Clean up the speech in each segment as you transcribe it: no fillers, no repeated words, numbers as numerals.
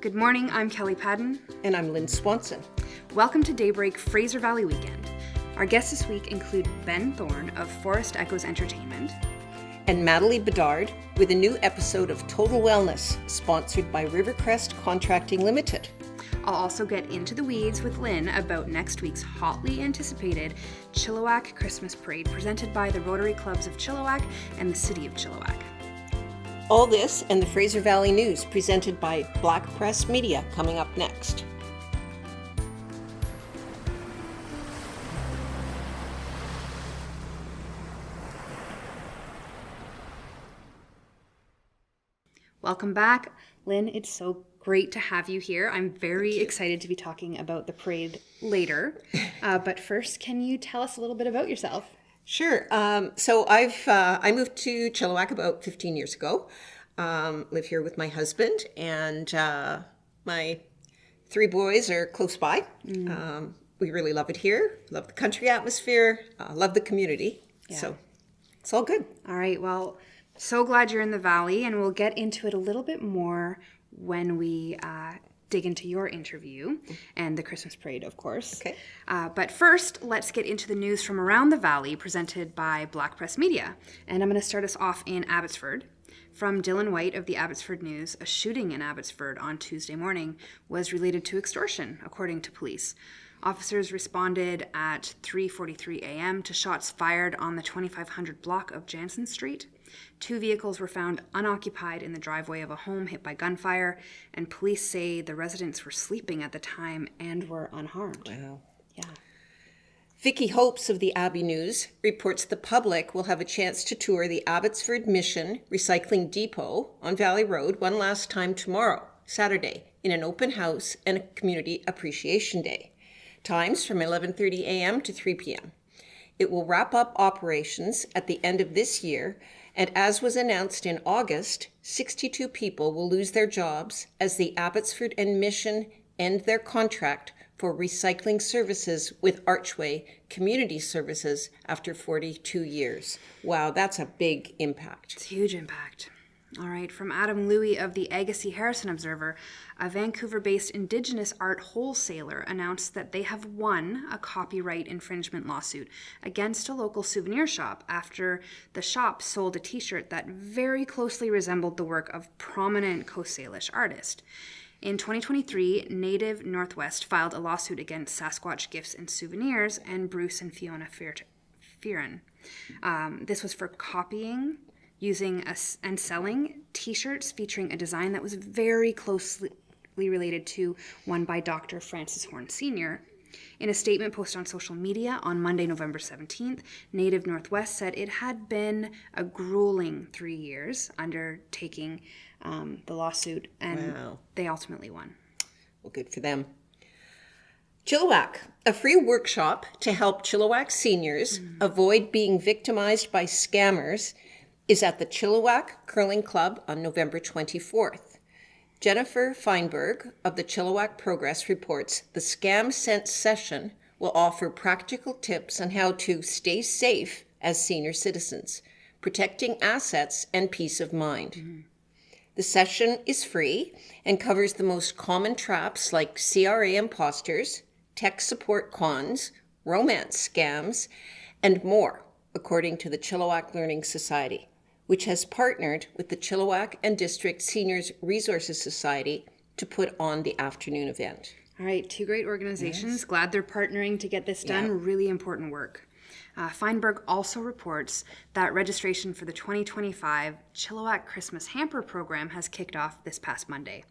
Good morning, I'm Kelli Paddon. And I'm Lynn Swanson. Welcome to Daybreak Fraser Valley Weekend. Our guests this week include Ben Thorne of Forest Echoes Entertainment. And Natalie Bedard with a new episode of Total Wellness, sponsored by River Crest Contracting Ltd. I'll also get into the weeds with Lynn about next week's hotly anticipated Chilliwack Christmas Parade presented by the Rotary Clubs of Chilliwack and the City of Chilliwack. All this and the Fraser Valley News presented by Black Press Media coming up next. Welcome back. Lynn, it's so great to have you here. I'm very excited to be talking about the parade later. But first, can you tell us a little bit about yourself? Sure. So I moved to Chilliwack about 15 years ago. Live here with my husband, and my 3 boys are close by. We really love it here. Love the country atmosphere. Love the community. Yeah. So it's all good. All right. Well, so glad you're in the Valley, and we'll get into it a little bit more when we dig into your interview and the Christmas parade, of course. Okay. But first, let's get into the news from around the Valley presented by Black Press Media. And I'm going to start us off in Abbotsford. From Dylan White of the Abbotsford News, a shooting in Abbotsford on Tuesday morning was related to extortion, according to police. Officers responded at 3:43 a.m. to shots fired on the 2500 block of Jansen Street. 2 vehicles were found unoccupied in the driveway of a home hit by gunfire, and police say the residents were sleeping at the time and were unharmed. Wow. Yeah. Vicky Hopes of the Abbey News reports the public will have a chance to tour the Abbotsford Mission Recycling Depot on Valley Road one last time tomorrow, Saturday, in an open house and a community appreciation day. Times from 11:30 a.m. to 3 p.m. It will wrap up operations at the end of this year, and as was announced in August, 62 people will lose their jobs as the Abbotsford and Mission end their contract for recycling services with Archway Community Services after 42 years. Wow, that's a big impact. It's a huge impact. All right, from Adam Louie of the Agassiz Harrison Observer, a Vancouver-based Indigenous art wholesaler announced that they have won a copyright infringement lawsuit against a local souvenir shop after the shop sold a t-shirt that very closely resembled the work of prominent Coast Salish artist. In 2023, Native Northwest filed a lawsuit against Sasquatch Gifts and Souvenirs and Bruce and Fiona Fearon. This was for copying, using and selling t-shirts featuring a design that was very closely related to one by Dr. Francis Horn Sr. In a statement posted on social media on Monday, November 17th, Native Northwest said it had been a grueling 3 years undertaking the lawsuit, and they ultimately won. Well, good for them. Chilliwack, a free workshop to help Chilliwack seniors avoid being victimized by scammers, is at the Chilliwack Curling Club on November 24th. Jennifer Feinberg of the Chilliwack Progress reports the Scam Sense session will offer practical tips on how to stay safe as senior citizens, protecting assets and peace of mind. The session is free and covers the most common traps like CRA imposters, tech support cons, romance scams, and more, according to the Chilliwack Learning Society, which has partnered with the Chilliwack and District Seniors Resources Society to put on the afternoon event. All right, 2 great organizations. Yes. Glad they're partnering to get this done. Yeah. Really important work. Feinberg also reports that registration for the 2025 Chilliwack Christmas Hamper Program has kicked off this past Monday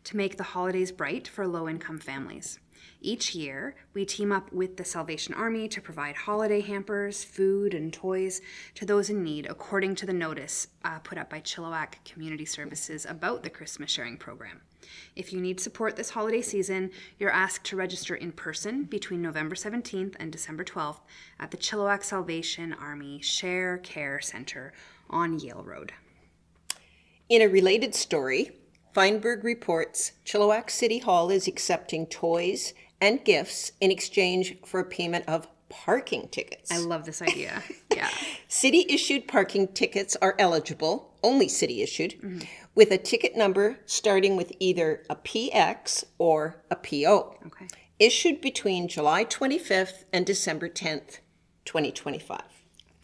to make the holidays bright for low-income families. Each year, we team up with the Salvation Army to provide holiday hampers, food, and toys to those in need, according to the notice put up by Chilliwack Community Services about the Christmas Sharing Program. If you need support this holiday season, you're asked to register in person between November 17th and December 12th at the Chilliwack Salvation Army Share Care Center on Yale Road. In a related story, Feinberg reports Chilliwack City Hall is accepting toys and gifts in exchange for a payment of parking tickets. I love this idea. Yeah. City-issued parking tickets are eligible, only city-issued, with a ticket number starting with either a PX or a PO. Okay. Issued between July 25th and December 10th, 2025.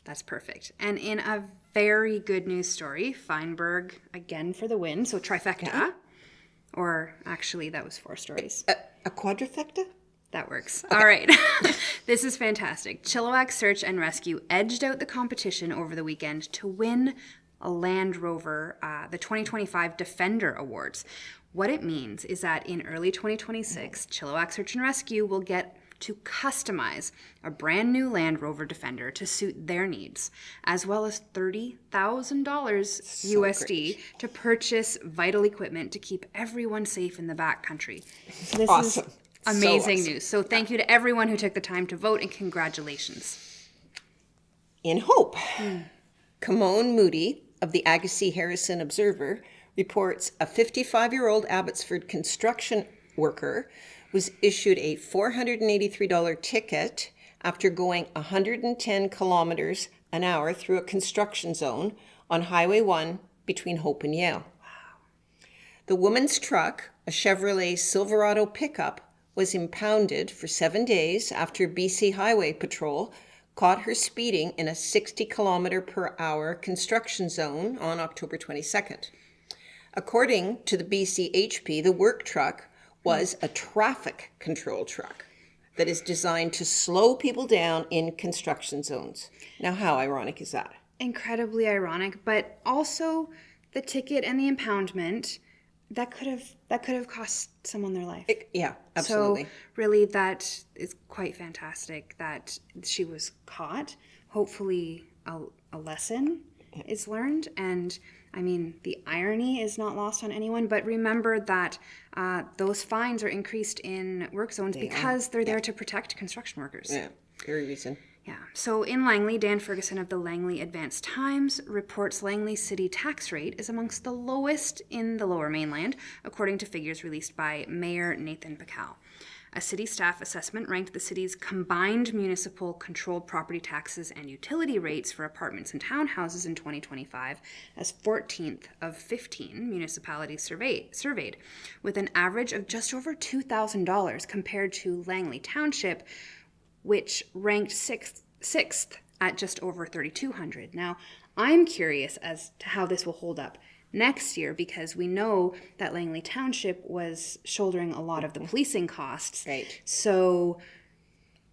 That's perfect. And in a very good news story, Feinberg again for the win. So trifecta. Yeah. Or actually, that was 4 stories. A quadrifecta? That works. Okay. All right. This is fantastic. Chilliwack Search and Rescue edged out the competition over the weekend to win a Land Rover, the 2025 Defender Awards. What it means is that in early 2026, Chilliwack Search and Rescue will get to customize a brand new Land Rover Defender to suit their needs, as well as $30,000 USD to purchase vital equipment to keep everyone safe in the backcountry. So this awesome. is amazing awesome. news. So thank you to everyone who took the time to vote, and congratulations. In Hope, Kimon Moody of the Agassiz Harrison Observer reports a 55-year-old Abbotsford construction worker was issued a $483 ticket after going 110 kilometers an hour through a construction zone on Highway 1 between Hope and Yale. Wow. The woman's truck, a Chevrolet Silverado pickup, was impounded for 7 days after BC Highway Patrol caught her speeding in a 60 kilometer per hour construction zone on October 22nd. According to the BCHP, the work truck was a traffic control truck that is designed to slow people down in construction zones. Now, how ironic is that? Incredibly ironic, but also the ticket and the impoundment that could have cost someone their life. Yeah, absolutely. So really, that is quite fantastic that she was caught. Hopefully, a lesson is learned, and I mean, the irony is not lost on anyone, but remember that those fines are increased in work zones because they're there to protect construction workers. Yeah, very reason. Yeah. So in Langley, Dan Ferguson of the Langley Advanced Times reports Langley city tax rate is amongst the lowest in the Lower Mainland, according to figures released by Mayor Nathan Pacal. A city staff assessment ranked the city's combined municipal controlled property taxes and utility rates for apartments and townhouses in 2025 as 14th of 15 municipalities surveyed, with an average of just over $2,000 compared to Langley Township, which ranked sixth at just over $3,200. Now, I'm curious as to how this will hold up next year, because we know that Langley Township was shouldering a lot of the policing costs. Right. So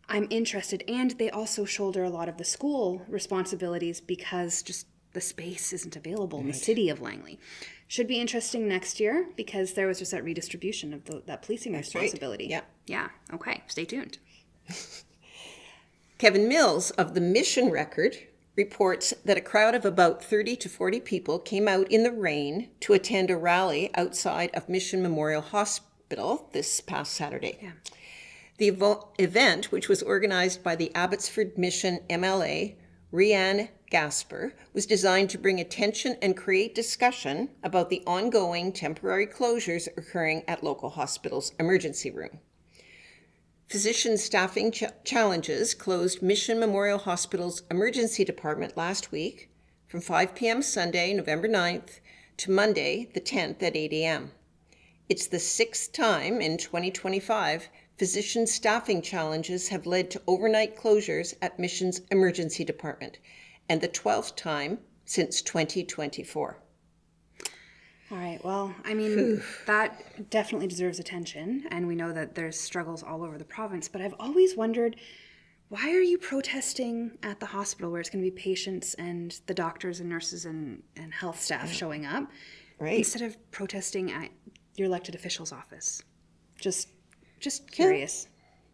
I'm interested. And they also shoulder a lot of the school responsibilities because just the space isn't available in the city of Langley. Should be interesting next year because there was just that redistribution of that policing responsibility. Right. Yeah. Okay. Stay tuned. Kevin Mills of the Mission Record reports that a crowd of about 30 to 40 people came out in the rain to attend a rally outside of Mission Memorial Hospital this past Saturday. Yeah. The event, which was organized by the Abbotsford Mission MLA, Rianne Gasper, was designed to bring attention and create discussion about the ongoing temporary closures occurring at local hospitals' emergency room. Physician staffing challenges closed Mission Memorial Hospital's emergency department last week from 5 p.m. Sunday, November 9th to Monday, the 10th at 8 a.m. It's the 6th time in 2025 physician staffing challenges have led to overnight closures at Mission's emergency department, and the 12th time since 2024. All right. Well, I mean, that definitely deserves attention. And we know that there's struggles all over the province. But I've always wondered, why are you protesting at the hospital where it's going to be patients and the doctors and nurses and health staff showing up, instead of protesting at your elected official's office? Just curious.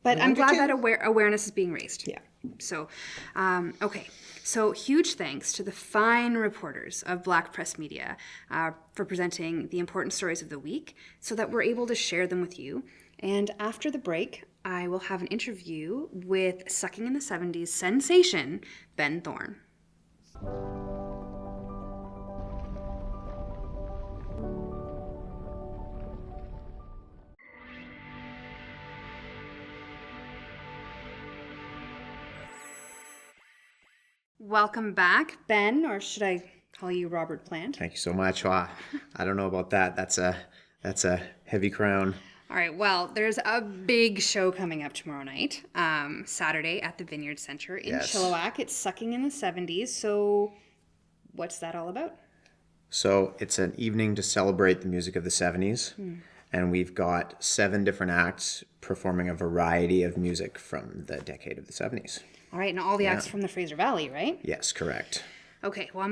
But I'm glad that awareness is being raised. Yeah. So, okay. So huge thanks to the fine reporters of Black Press Media for presenting the important stories of the week so that we're able to share them with you. And after the break, I will have an interview with Sucking in the 70s sensation, Ben Thorne. Welcome back, Ben, or should I call you Robert Plant. Thank you so much. Wow. I don't know about that. That's a heavy crown. All right, well, there's a big show coming up tomorrow night, Saturday at the Vineyard Centre in Chilliwack. It's Sucking in the 70s, so what's that all about? So it's an evening to celebrate the music of the 70s, and we've got 7 different acts performing a variety of music from the decade of the 70s. All right, and all the acts from the Fraser Valley, right? Yes, correct. Okay, well,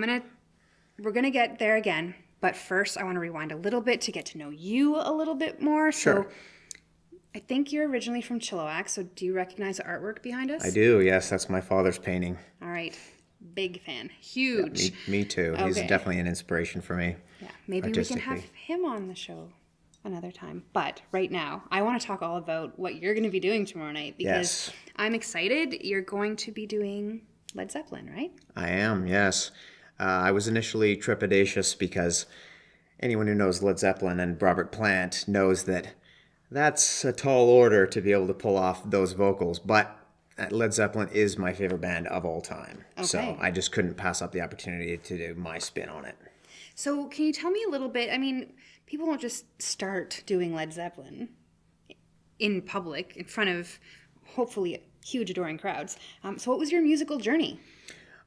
we're gonna get there again, but first I want to rewind a little bit to get to know you a little bit more. Sure. So I think you're originally from Chilliwack, so do you recognize the artwork behind us? I do, yes. That's my father's painting. All right, big fan, huge. Yeah, me too. He's definitely an inspiration for me. Yeah, maybe we can have him on the show another time. But right now, I want to talk all about what you're going to be doing tomorrow night because I'm excited. You're going to be doing Led Zeppelin, right? I am, yes. I was initially trepidatious because anyone who knows Led Zeppelin and Robert Plant knows that that's a tall order to be able to pull off those vocals. But Led Zeppelin is my favorite band of all time. Okay. So I just couldn't pass up the opportunity to do my spin on it. So can you tell me a little bit? I mean, people don't just start doing Led Zeppelin in public in front of hopefully huge adoring crowds. So what was your musical journey?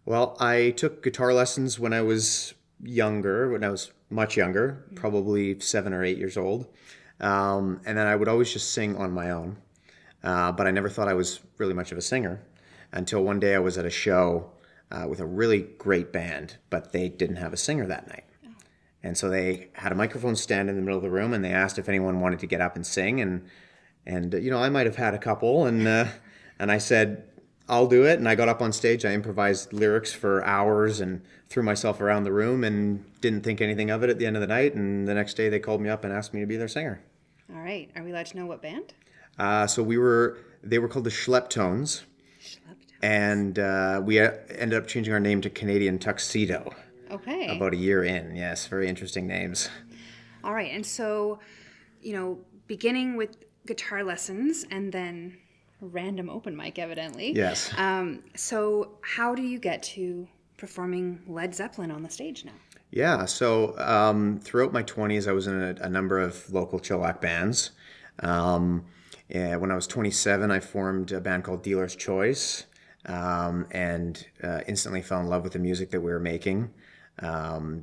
Well, I took guitar lessons when I was much younger, probably 7 or 8 years old. And then I would always just sing on my own. But I never thought I was really much of a singer until one day I was at a show with a really great band, but they didn't have a singer that night. And so they had a microphone stand in the middle of the room, and they asked if anyone wanted to get up and sing. And you know, I might have had a couple, and I said, I'll do it. And I got up on stage. I improvised lyrics for hours and threw myself around the room and didn't think anything of it at the end of the night. And the next day they called me up and asked me to be their singer. All right. Are we allowed to know what band? So they were called the Schlepptones. And we ended up changing our name to Canadian Tuxedo. Okay. About a year in. Yes, very interesting names. All right. And so, you know, beginning with guitar lessons and then a random open mic, evidently. Yes. So how do you get to performing Led Zeppelin on the stage now? Yeah. So throughout my 20s, I was in a number of local Chilliwack bands. When I was 27, I formed a band called Dealer's Choice and instantly fell in love with the music that we were making.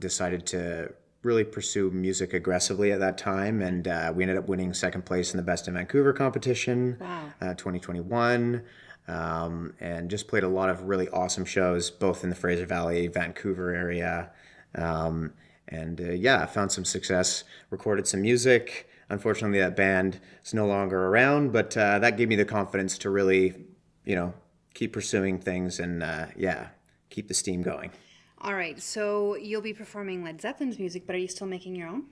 Decided to really pursue music aggressively at that time, and we ended up winning second place in the Best in Vancouver competition, 2021, and just played a lot of really awesome shows, both in the Fraser Valley, Vancouver area, I found some success, recorded some music. Unfortunately, that band is no longer around, but that gave me the confidence to really, keep pursuing things and, keep the steam going. All right, so you'll be performing Led Zeppelin's music, but are you still making your own?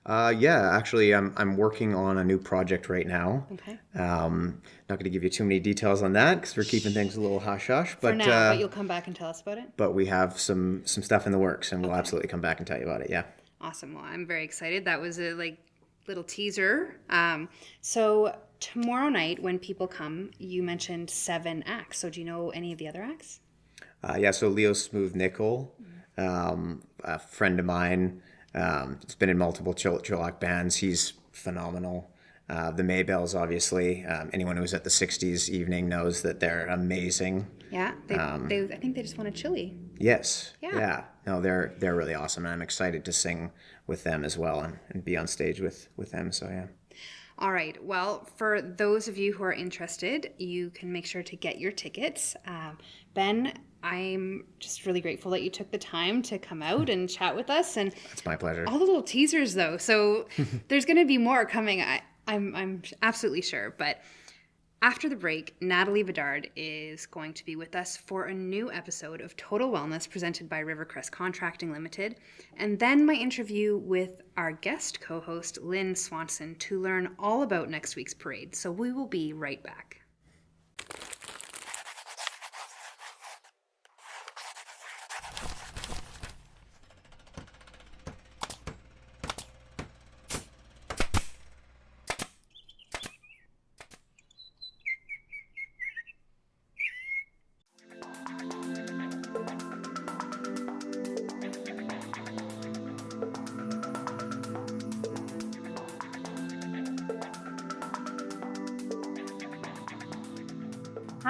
Actually, I'm working on a new project right now. Okay. Not going to give you too many details on that because we're keeping things a little hush-hush. For now, but you'll come back and tell us about it? But we have some stuff in the works, and we'll absolutely come back and tell you about it, yeah. Awesome. Well, I'm very excited. That was a little teaser. So tomorrow night when people come, you mentioned 7 acts. So do you know any of the other acts? So Leo Smooth Nickel, a friend of mine, has been in multiple Chilliwack bands. He's phenomenal. The Maybells, obviously. Anyone who was at the 60s evening knows that they're amazing. Yeah, I think they just won a Chili. Yes. Yeah. No, they're really awesome, and I'm excited to sing with them as well and be on stage with them. So yeah. All right. Well, for those of you who are interested, you can make sure to get your tickets. Ben, I'm just really grateful that you took the time to come out and chat with us. And it's my pleasure. All the little teasers, though. So there's going to be more coming. I'm absolutely sure. But after the break, Natalie Bedard is going to be with us for a new episode of Total Wellness presented by River Crest Contracting Ltd. And then my interview with our guest co-host, Lynn Swanson, to learn all about next week's parade. So we will be right back.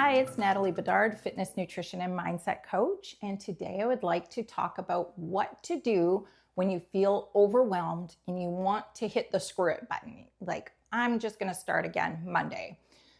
Hi, it's Natalie Bedard, fitness, nutrition, and mindset coach. And today I would like to talk about what to do when you feel overwhelmed and you want to hit the screw it button. Like, I'm just going to start again Monday.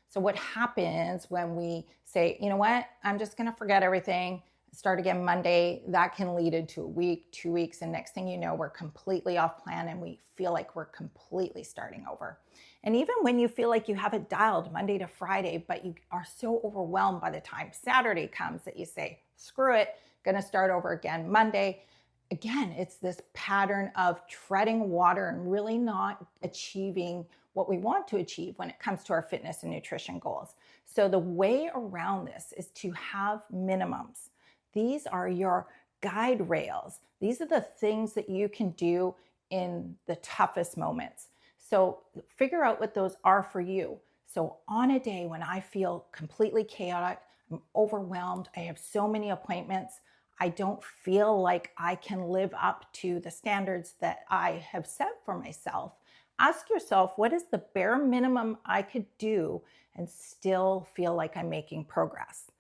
So what happens when we say, you know what, I'm just going to forget everything, start again Monday, that can lead into a week, 2 weeks, and next thing you know, we're completely off plan and we feel like we're completely starting over. And even when you feel like you have it dialed Monday to Friday, but you are so overwhelmed by the time Saturday comes that you say, screw it, gonna start over again Monday. Again, it's this pattern of treading water and really not achieving what we want to achieve when it comes to our fitness and nutrition goals. So the way around this is to have minimums. These are your guide rails. These are the things that you can do in the toughest moments. So figure out what those are for you. So on a day when I feel completely chaotic, I'm overwhelmed, I have so many appointments, I don't feel like I can live up to the standards that I have set for myself, ask yourself, what is the bare minimum I could do and still feel like I'm making progress?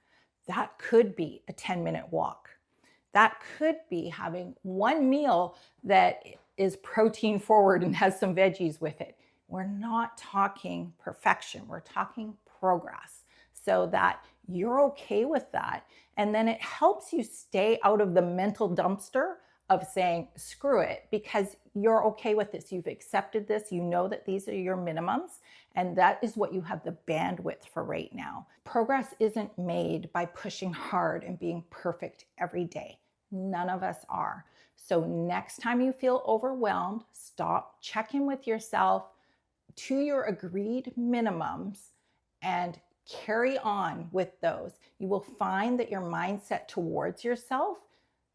That could be a 10-minute walk. That could be having one meal that is protein forward and has some veggies with it. We're not talking perfection, we're talking progress, so that you're okay with that. And then it helps you stay out of the mental dumpster of saying, screw it, because you're okay with this. You've accepted this. You know that these are your minimums, and that is what you have the bandwidth for right now. Progress isn't made by pushing hard and being perfect every day. None of us are. So next time you feel overwhelmed, stop, check in with yourself to your agreed minimums and carry on with those. You will find that your mindset towards yourself,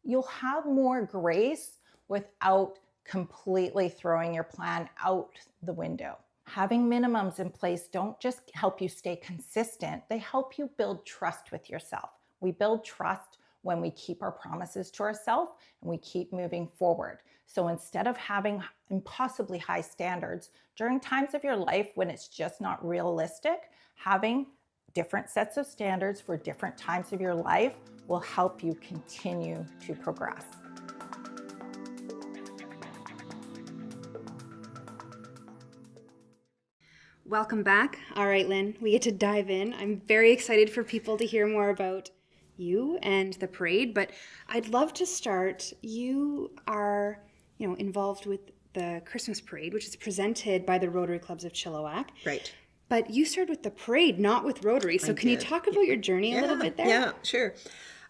you'll have more grace without completely throwing your plan out the window. Having minimums in place don't just help you stay consistent, they help you build trust with yourself. We build trust when we keep our promises to ourselves and we keep moving forward. So instead of having impossibly high standards during times of your life when it's just not realistic, having different sets of standards for different times of your life will help you continue to progress. Welcome back. All right, Lynn, we get to dive in. I'm very excited for people to hear more about you and the parade, but I'd love to start. You are, involved with the Christmas parade, which is presented by the Rotary Clubs of Chilliwack. Right. But you started with the parade, not with Rotary. So can you talk about your journey a little bit there? Yeah, sure.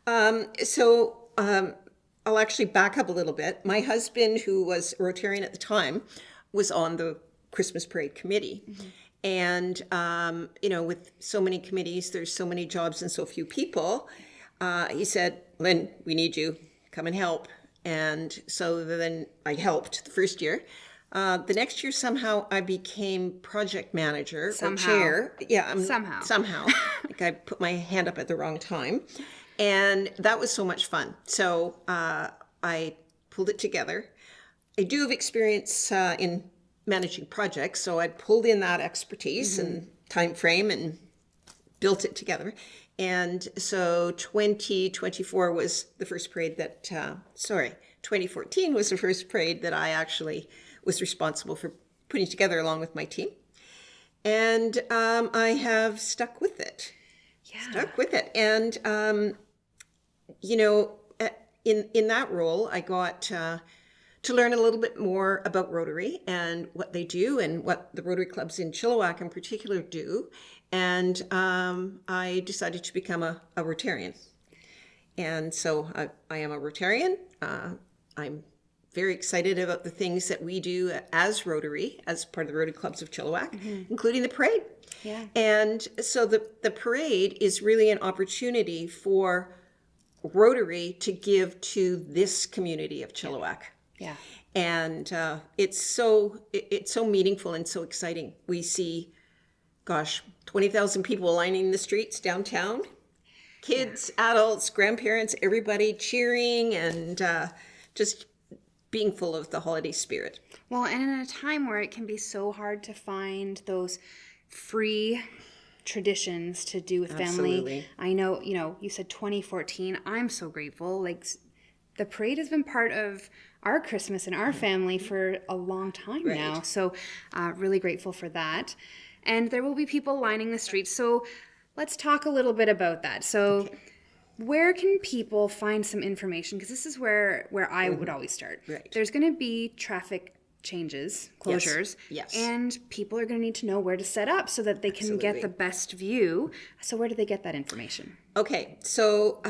I'll actually back up a little bit. My husband, who was Rotarian at the time, was on the Christmas parade committee. Mm-hmm. And, with so many committees, there's so many jobs and so few people. He said, Lynn, we need you. Come and help. And so then I helped the first year. The next year, somehow I became project manager or chair. Yeah, somehow. Like I put my hand up at the wrong time. And that was so much fun. So I pulled it together. I do have experience in managing projects, so I pulled in that expertise and time frame and built it together. And so 2024 was the first parade that, 2014 was the first parade that I actually was responsible for putting together along with my team. And I have stuck with it. And, in that role, I got to learn a little bit more about Rotary and what they do and what the Rotary clubs in Chilliwack in particular do. And I decided to become a Rotarian. And so I am a Rotarian. I'm very excited about the things that we do as Rotary, as part of the Rotary Clubs of Chilliwack, including the parade. Yeah. And so the parade is really an opportunity for Rotary to give to this community of Chilliwack. Yeah. And it's so meaningful and so exciting. We see, 20,000 people lining the streets downtown. Kids, adults, grandparents, everybody cheering and just being full of the holiday spirit. Well, and in a time where it can be so hard to find those free traditions to do with Absolutely. family. I know, you said 2014. I'm so grateful. Like, the parade has been part of our Christmas and our family for a long time now. So really grateful for that. And there will be people lining the streets. So let's talk a little bit about that. So where can people find some information? Because this is where I would always start. Right. There's going to be traffic changes, closures. Yes. And people are going to need to know where to set up so that they can get the best view. So where do they get that information? Okay, so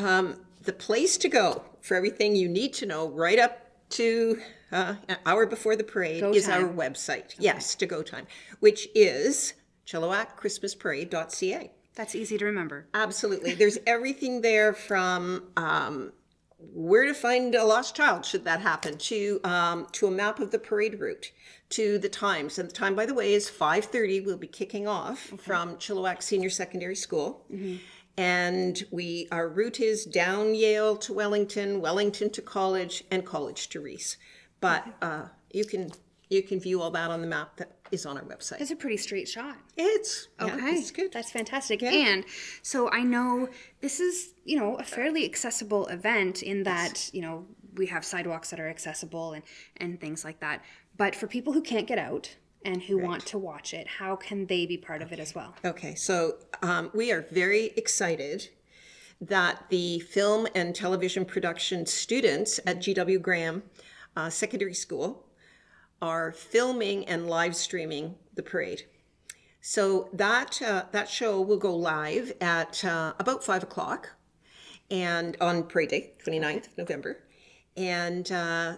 the place to go for everything you need to know right up to an hour before the parade is our website. Yes, to go time, which is chilliwackchristmasparade.ca. That's easy to remember. Absolutely. There's everything there from where to find a lost child, should that happen, to a map of the parade route, to the times. And the time, by the way, is 5:30. We'll be kicking off from Chilliwack Senior Secondary School. And our route is down Yale to Wellington, Wellington to College, and College to Reese. But you can view all that on the map that is on our website. It's a pretty straight shot. It's good. That's fantastic. Yeah. And so I know this is, a fairly accessible event in that, we have sidewalks that are accessible and things like that. But for people who can't get out and who want to watch it, how can they be part of it as well? Okay, so we are very excited that the film and television production students at G.W. Graham Secondary School are filming and live streaming the parade. So that show will go live at about 5 o'clock and on parade day, 29th of November. And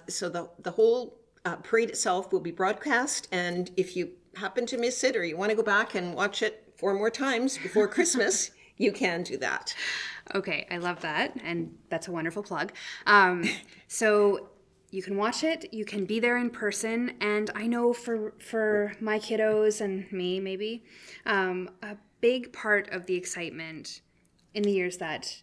so the whole parade itself will be broadcast, and if you happen to miss it or you want to go back and watch it 4 more times before Christmas, you can do that. Okay, I love that, and that's a wonderful plug. So you can watch it, you can be there in person, and I know for my kiddos and me maybe, a big part of the excitement in the years that,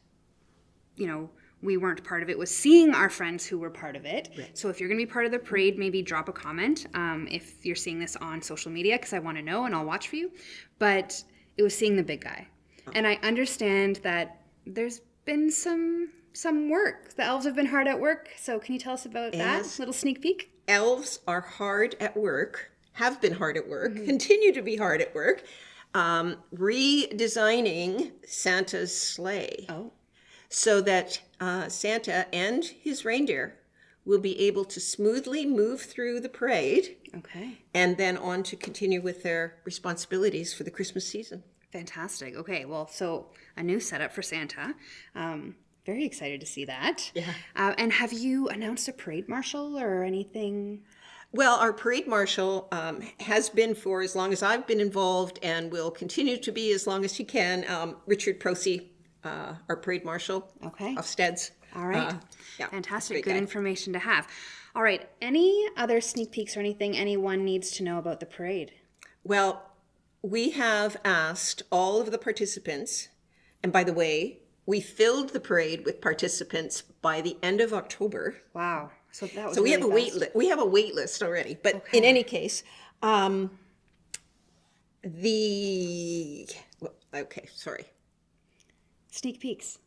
we weren't part of it was seeing our friends who were part of it. Right. So if you're going to be part of the parade, maybe drop a comment if you're seeing this on social media, because I want to know and I'll watch for you. But it was seeing the big guy. And I understand that there's been some work. The elves have been hard at work. So can you tell us about that? Little sneak peek? Elves are hard at work, have been hard at work, continue to be hard at work, redesigning Santa's sleigh. Oh. So that Santa and his reindeer will be able to smoothly move through the parade. Okay. And then on to continue with their responsibilities for the Christmas season. Fantastic. Okay. Well, so a new setup for Santa. Very excited to see that. Yeah. And have you announced a parade marshal or anything? Well, our parade marshal has been for as long as I've been involved and will continue to be as long as he can. Richard Prosey, our parade marshal of Steads. All right. Yeah, fantastic. Good information to have. All right. Any other sneak peeks or anything anyone needs to know about the parade? Well, we have asked all of the participants, and by the way, we filled the parade with participants by the end of October. Wow. So that was we really have a wait list. We have a wait list already. But in any case, Sneak peeks.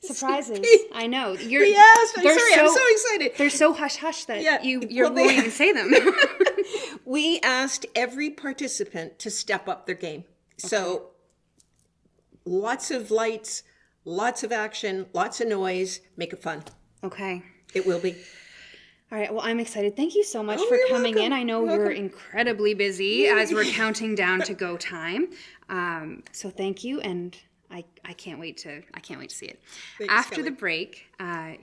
Surprises. I know. I'm so excited. They're so hush-hush that you won't even say them. We asked every participant to step up their game. Okay. So lots of lights, lots of action, lots of noise. Make it fun. Okay. It will be. All right. Well, I'm excited. Thank you so much for coming in. I know you're incredibly busy as we're counting down to go time. So thank you, and I can't wait to see it. Thanks, After Kelly. the break,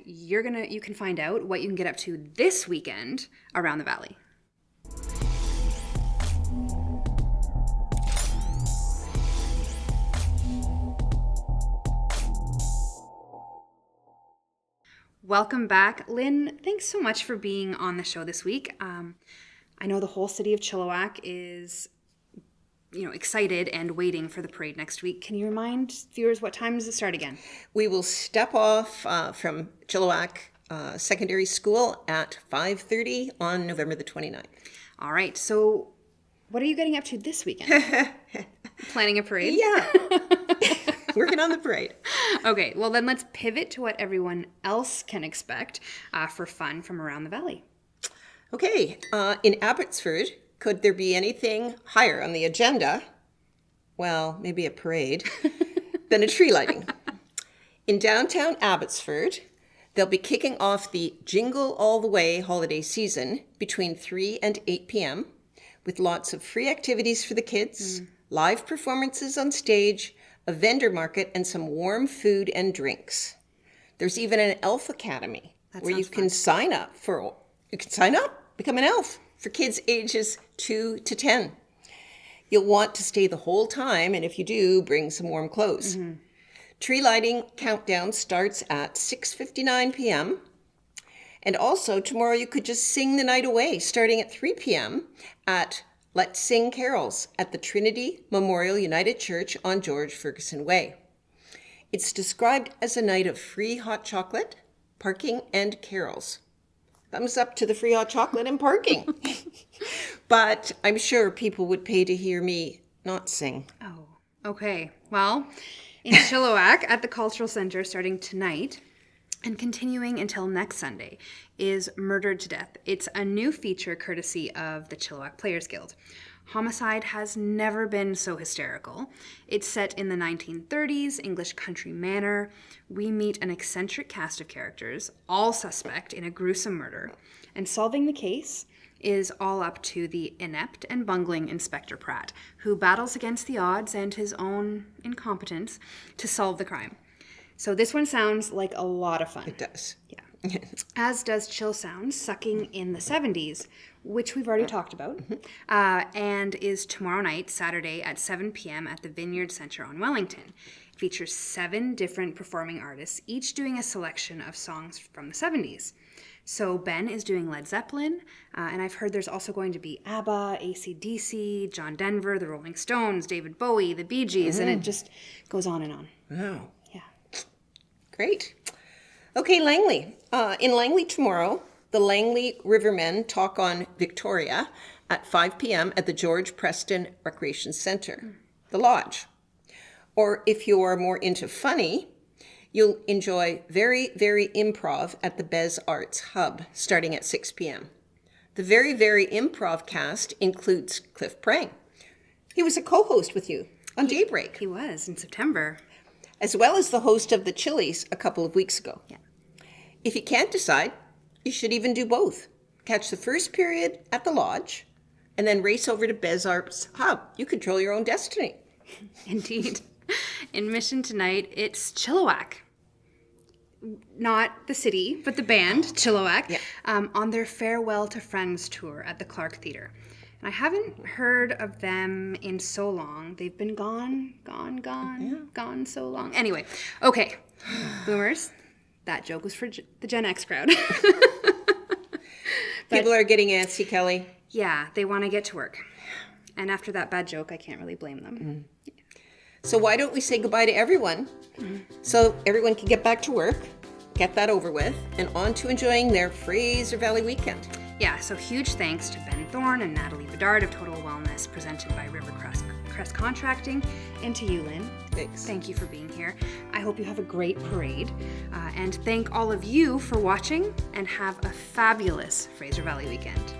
you can find out what you can get up to this weekend around the valley. Welcome back. Lynn, thanks so much for being on the show this week. I know the whole city of Chilliwack is, excited and waiting for the parade next week. Can you remind viewers what time does it start again? We will step off from Chilliwack Secondary School at 5:30 on November the 29th. All right. So what are you getting up to this weekend? Planning a parade? Yeah. Working on the parade. Okay, well then let's pivot to what everyone else can expect for fun from around the valley. Okay, in Abbotsford, could there be anything higher on the agenda? Well, maybe a parade, than a tree lighting. In downtown Abbotsford, they'll be kicking off the Jingle All the Way holiday season between 3 and 8 p.m. with lots of free activities for the kids, live performances on stage, a vendor market, and some warm food and drinks. There's even an elf academy where you can sign up, become an elf for kids ages 2 to 10. You'll want to stay the whole time, and if you do, bring some warm clothes. Tree lighting countdown starts at 6:59 p.m. And also, tomorrow you could just sing the night away, starting at 3 p.m. at Let's Sing Carols at the Trinity Memorial United Church on George Ferguson Way. It's described as a night of free hot chocolate, parking, and carols. Thumbs up to the free hot chocolate and parking. But I'm sure people would pay to hear me not sing. Oh, okay. Well, in Chilliwack at the Cultural Centre starting tonight and continuing until next Sunday is Murdered to Death. It's a new feature courtesy of the Chilliwack Players Guild. Homicide has never been so hysterical. It's set in the 1930s English country manor. We meet an eccentric cast of characters, all suspect in a gruesome murder, and solving the case is all up to the inept and bungling Inspector Pratt, who battles against the odds and his own incompetence to solve the crime. So this one sounds like a lot of fun. It does. Yeah. As does Chill Sounds, Sucking in the 70s, which we've already talked about, and is tomorrow night, Saturday at 7 p.m. at the Vineyard Centre on Wellington. It features 7 different performing artists, each doing a selection of songs from the 70s. So Ben is doing Led Zeppelin, and I've heard there's also going to be ABBA, AC/DC, John Denver, the Rolling Stones, David Bowie, the Bee Gees, and it just goes on and on. Wow. Yeah. Great. Okay, Langley. In Langley tomorrow, the Langley Rivermen talk on Victoria at 5 p.m. at the George Preston Recreation Centre, the Lodge. Or if you're more into funny, you'll enjoy Very, Very Improv at the Bez Arts Hub, starting at 6 p.m. The Very, Very Improv cast includes Cliff Prang. He was a co-host with you on Daybreak. He was in September. As well as the host of the Chili's a couple of weeks ago. Yeah. If you can't decide, you should even do both. Catch the first period at the Lodge, and then race over to Bez Arts Hub. You control your own destiny. Indeed. In Mission tonight, it's Chilliwack. Not the city, but the band, Chilliwack, on their Farewell to Friends tour at the Clark Theatre. And I haven't heard of them in so long. They've been gone so long. Anyway, okay, boomers, that joke was for the Gen X crowd. People are getting antsy, Kelly. Yeah, they want to get to work. And after that bad joke, I can't really blame them. So why don't we say goodbye to everyone so everyone can get back to work, get that over with, and on to enjoying their Fraser Valley weekend. Yeah, so huge thanks to Ben Thorne and Natalie Bedard of Total Wellness, presented by River Crest Contracting, and to you, Lynn. Thanks. Thank you for being here. I hope you have a great parade, and thank all of you for watching, and have a fabulous Fraser Valley weekend.